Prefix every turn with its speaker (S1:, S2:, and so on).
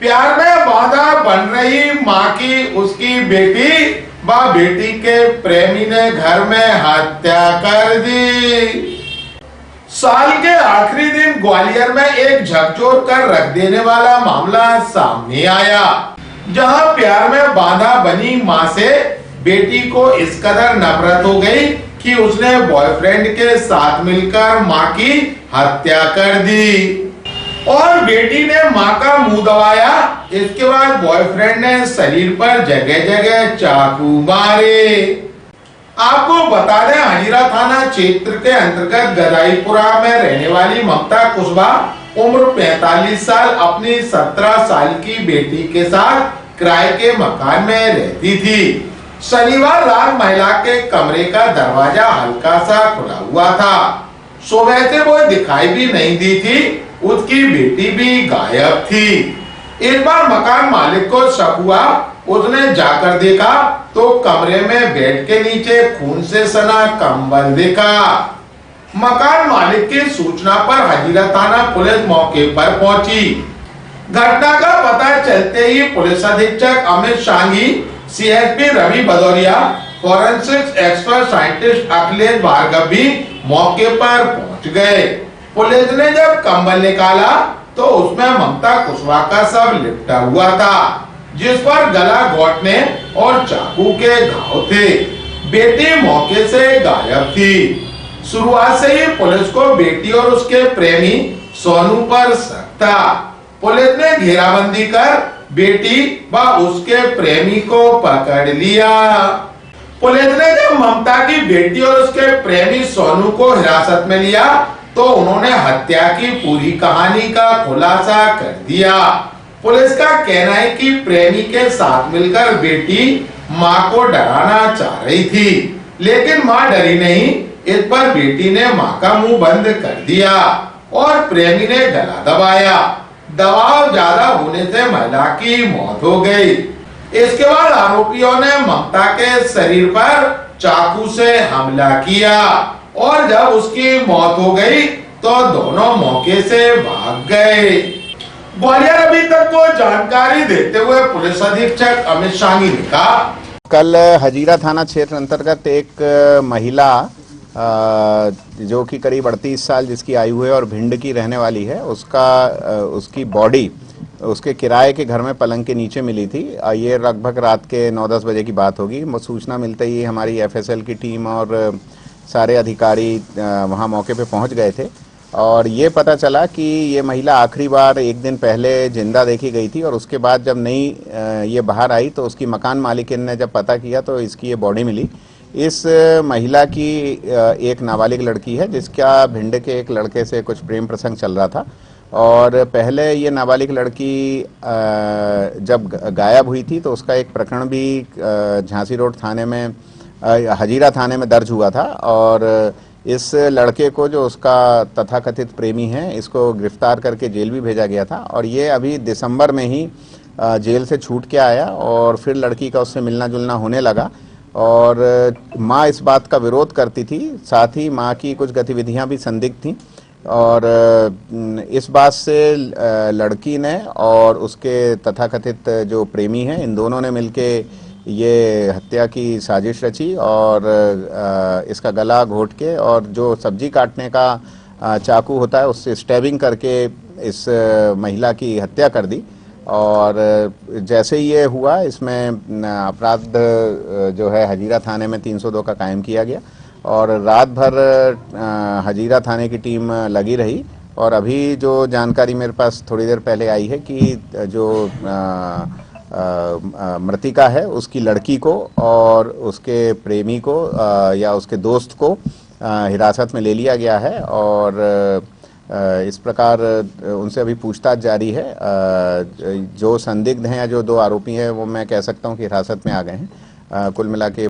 S1: प्यार में बाधा बन रही माँ की उसकी बेटी व बेटी के प्रेमी ने घर में हत्या कर दी। साल के आखिरी दिन ग्वालियर में एक झकझोर कर रख देने वाला मामला सामने आया, जहां प्यार में बाधा बनी मां से बेटी को इस कदर नफरत हो गई कि उसने बॉयफ्रेंड के साथ मिलकर मां की हत्या कर दी और बेटी ने मां का मुंह दबाया। इसके बाद बॉयफ्रेंड ने शरीर पर जगह जगह चाकू मारे। आपको बता दें, हजीरा थाना क्षेत्र के अंतर्गत गदाईपुरा में रहने वाली ममता कुशवाहा उम्र 45 साल अपनी 17 साल की बेटी के साथ किराए के मकान में रहती थी। शनिवार रात महिला के कमरे का दरवाजा हल्का सा खुला हुआ था। सुबह से वो दिखाई भी नहीं दी थी, उसकी बेटी भी गायब थी। एक बार मकान मालिक को शक हुआ, उसने जाकर देखा तो कमरे में बेड के नीचे खून से सना कंबल देखा। मकान मालिक की सूचना पर हजीरा थाना पुलिस मौके पर पहुंची। घटना का पता चलते ही पुलिस अधीक्षक Amit Shangi, CSP Ravi Bhadauria, forensic expert scientist Akhilesh Bhargav भी मौके पर पहुंच गए। पुलिस ने जब कंबल निकाला तो उसमें ममता कुशवाहा का शव लिपटा हुआ था, जिस पर गला घोंटने और चाकू के घाव थे। बेटी मौके से गायब थी। शुरुआत से ही पुलिस को बेटी और उसके प्रेमी सोनू पर शक था। पुलिस ने घेराबंदी कर बेटी व उसके प्रेमी को पकड़ लिया। पुलिस ने जब ममता की बेटी और उसके प्रेमी सोनू को हिरासत में लिया तो उन्होंने हत्या की पूरी कहानी का खुलासा कर दिया। पुलिस का कहना है कि प्रेमी के साथ मिलकर बेटी मां को डराना चाह रही थी, लेकिन मां डरी नहीं। इस पर बेटी ने मां का मुंह बंद कर दिया और प्रेमी ने गला दबाया। दबाव ज्यादा होने से महिला की मौत हो गई। इसके बाद आरोपियों ने ममता के शरीर पर चाकू से हमला किया और जब उसकी मौत हो गई तो दोनों मौके से भाग गए। ग्वालियर अभी तक को जानकारी देते हुए पुलिस अधीक्षक अमित शांगी ने कहा,
S2: कल हजीरा थाना क्षेत्र अंतर्गत एक महिला जो कि करीब 38 साल जिसकी आयु है और भिंड की रहने वाली है, उसकी बॉडी उसके किराए के घर में पलंग के नीचे मिली थी। ये लगभग रात के 9-10 बजे की बात होगी। सूचना मिलते ही हमारी एफएसएल की टीम और सारे अधिकारी वहां मौके पे पहुंच गए थे और ये पता चला कि ये महिला आखिरी बार एक दिन पहले जिंदा देखी गई थी और उसके बाद जब ये बाहर आई तो उसकी मकान मालिकिन ने जब पता किया तो इसकी ये बॉडी मिली। इस महिला की एक नाबालिग लड़की है जिसका भिंड के एक लड़के से कुछ प्रेम प्रसंग चल रहा था और पहले ये नाबालिग लड़की जब गायब हुई थी तो उसका एक प्रकरण भी झांसी रोड थाने में हजीरा थाने में दर्ज हुआ था और इस लड़के को जो उसका तथाकथित प्रेमी है इसको गिरफ्तार करके जेल भी भेजा गया था और ये अभी दिसंबर में ही जेल से छूट के आया और फिर लड़की का उससे मिलना जुलना होने लगा और माँ इस बात का विरोध करती थी। साथ ही माँ की कुछ गतिविधियां भी संदिग्ध थीं और इस बात से लड़की ने और उसके तथाकथित जो प्रेमी हैं इन दोनों ने मिलके ये हत्या की साजिश रची और इसका गला घोंट के और जो सब्जी काटने का चाकू होता है उससे स्टैबिंग करके इस महिला की हत्या कर दी। और जैसे ही ये हुआ इसमें अपराध जो है हजीरा थाने में 302 का कायम किया गया और रात भर हजीरा थाने की टीम लगी रही और अभी जो जानकारी मेरे पास थोड़ी देर पहले आई है कि जो मृतिका है उसकी लड़की को और उसके प्रेमी को या उसके दोस्त को हिरासत में ले लिया गया है और इस प्रकार उनसे अभी पूछताछ जारी है। जो संदिग्ध हैं या जो 2 आरोपी हैं वो मैं कह सकता हूं कि हिरासत में आ गए हैं। कुल मिला के